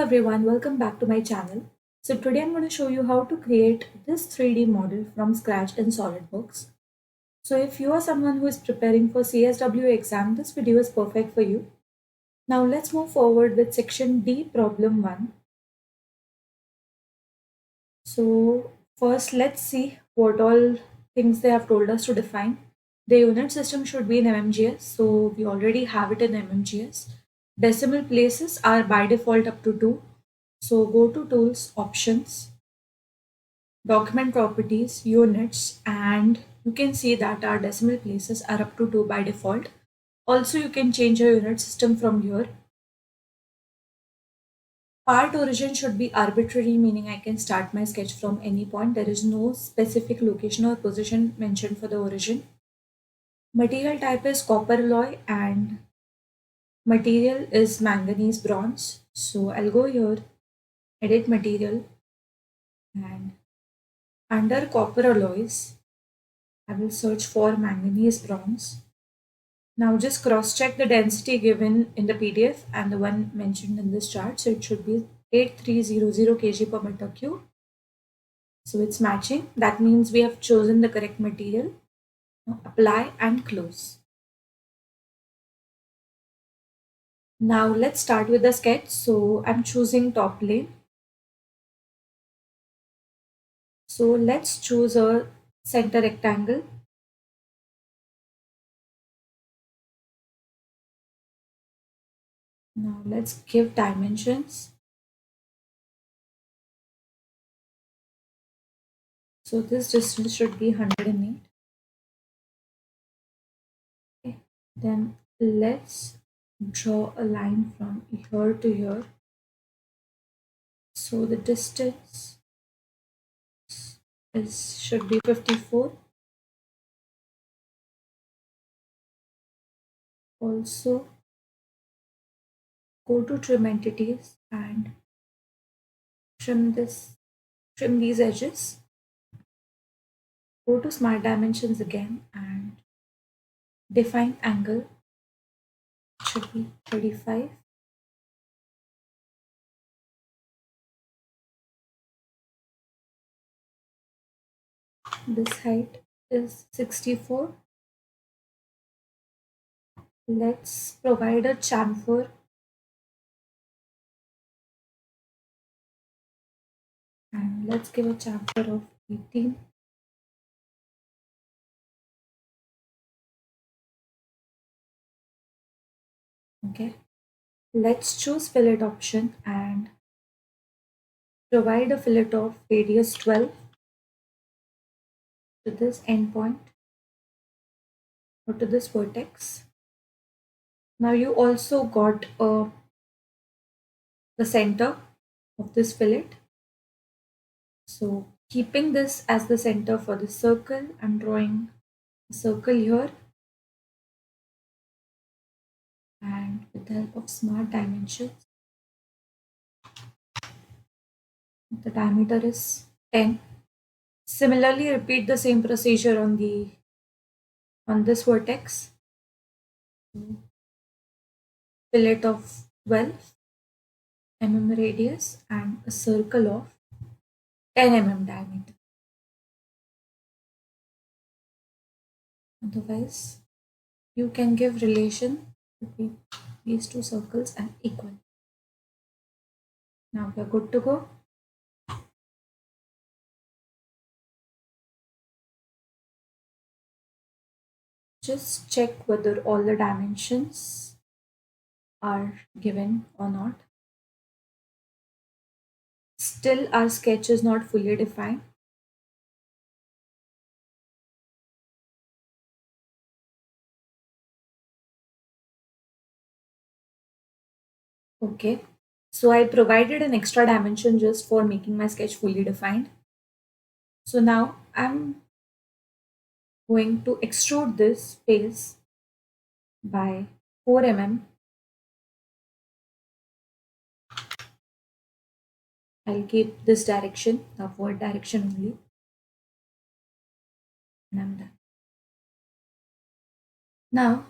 everyone, welcome back to my channel. So today I'm going to show you how to create this 3D model from scratch in SolidWorks. So if you are someone who is preparing for CSWA exam, this video is perfect for you. Now let's move forward with section D, problem 1. So first let's see what all things they have told us to define. The unit system should be in MMGS, so we already have it in MMGS. Decimal places are by default up to 2. So go to Tools, Options, Document Properties, Units, and you can see that our decimal places are up to 2 by default. Also, you can change your unit system from here. Part origin should be arbitrary, meaning I can start my sketch from any point. There is no specific location or position mentioned for the origin. Material type is copper alloy and material is manganese bronze. So I'll go here, edit material, and under copper alloys, I will search for manganese bronze. Now just cross check the density given in the PDF and the one mentioned in this chart. So it should be 8300 kg per meter cube. So it's matching. That means we have chosen the correct material. Now apply and close. Now let's start with the sketch. So I'm choosing top plane. So let's choose a center rectangle. Now let's give dimensions. So this distance should be 108. Okay. Then let's draw a line from here to here. So the distance should be 54. Also go to trim entities and trim these edges. Go to smart dimensions again and define angle. It should be 35. This height is 64. Let's provide a chamfer and let's give a chamfer of 18. Okay, let's choose fillet option and provide a fillet of radius 12 to this endpoint or to this vertex. Now you also got the center of this fillet. So keeping this as the center for the circle, I'm drawing a circle here and with the help of smart dimensions, the diameter is 10. Similarly, repeat the same procedure on this vertex. Fillet of 12 mm radius and a circle of 10 mm diameter. Otherwise, you can give relation between these two circles and equal. Now we are good to go. Just check whether all the dimensions are given or not. Still, our sketch is not fully defined. Okay, so I provided an extra dimension just for making my sketch fully defined. So now I'm going to extrude this face by 4 mm. I'll keep this direction, the upward direction only. And I'm done. Now,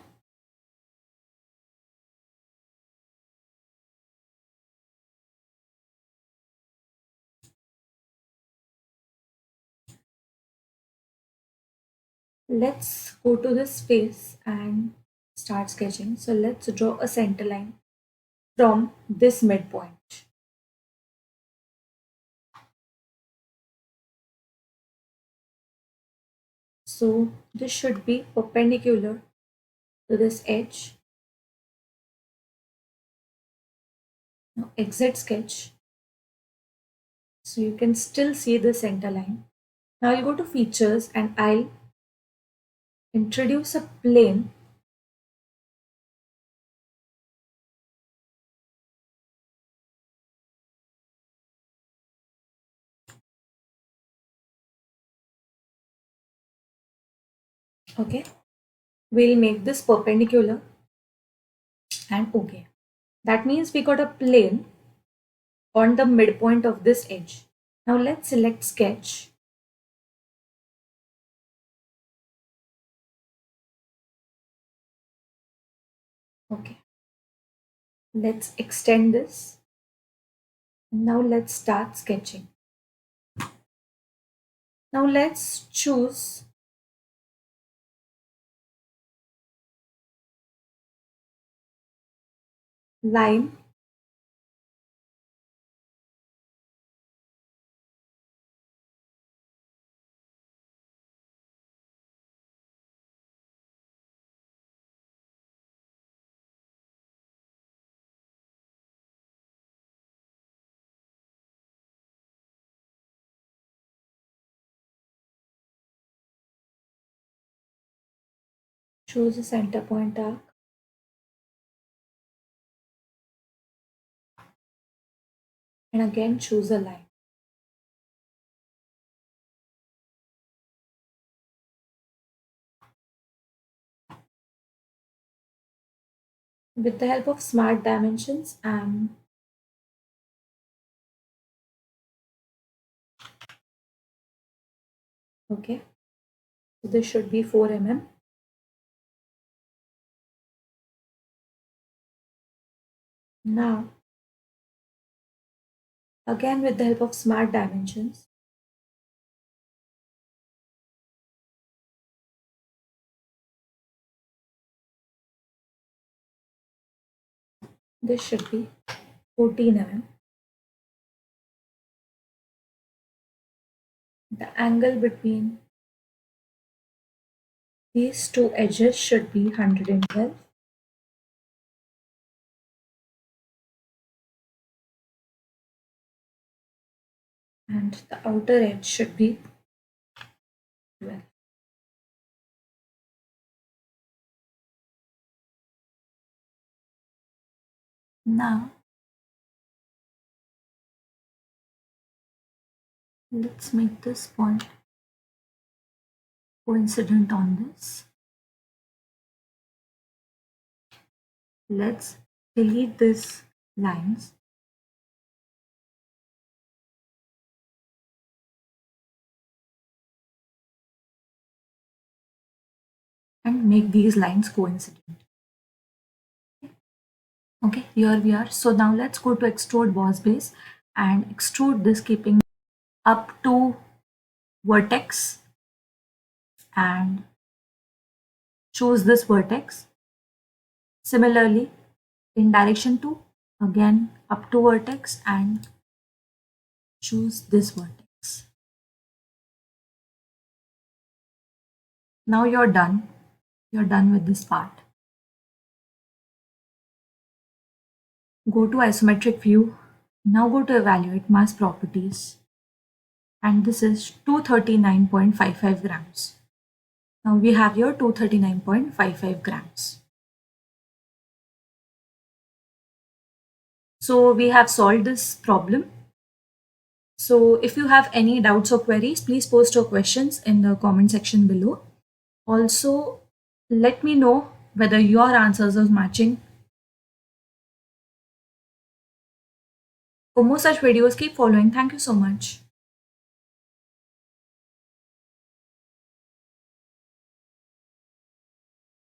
Let's go to this face and start sketching. So let's draw a center line from this midpoint. So this should be perpendicular to this edge. Now exit sketch. So you can still see the center line. Now I'll go to features and I'll introduce a plane. Okay. We'll make this perpendicular and okay. That means we got a plane on the midpoint of this edge. Now let's select sketch. Okay. Let's extend this. Now let's start sketching. Now let's choose line. Choose a center point arc. And again choose a line. With the help of smart dimensions, okay. So this should be 4 mm. Now, again with the help of smart dimensions, this should be 14 mm. The angle between these two edges should be 112. And the outer edge should be 12. Now, let's make this point coincident on this. Let's delete these lines. And make these lines coincident. Okay, here we are. So now let's go to extrude boss base and extrude this keeping up to vertex and choose this vertex. Similarly, in direction 2, again up to vertex and choose this vertex. Now you're done. You're done with this part. Go to isometric view. Now go to evaluate mass properties. And this is 239.55 grams. Now we have here 239.55 grams. So we have solved this problem. So if you have any doubts or queries, please post your questions in the comment section below. Also, let me know whether your answers are matching. For more such videos, keep following. Thank you so much.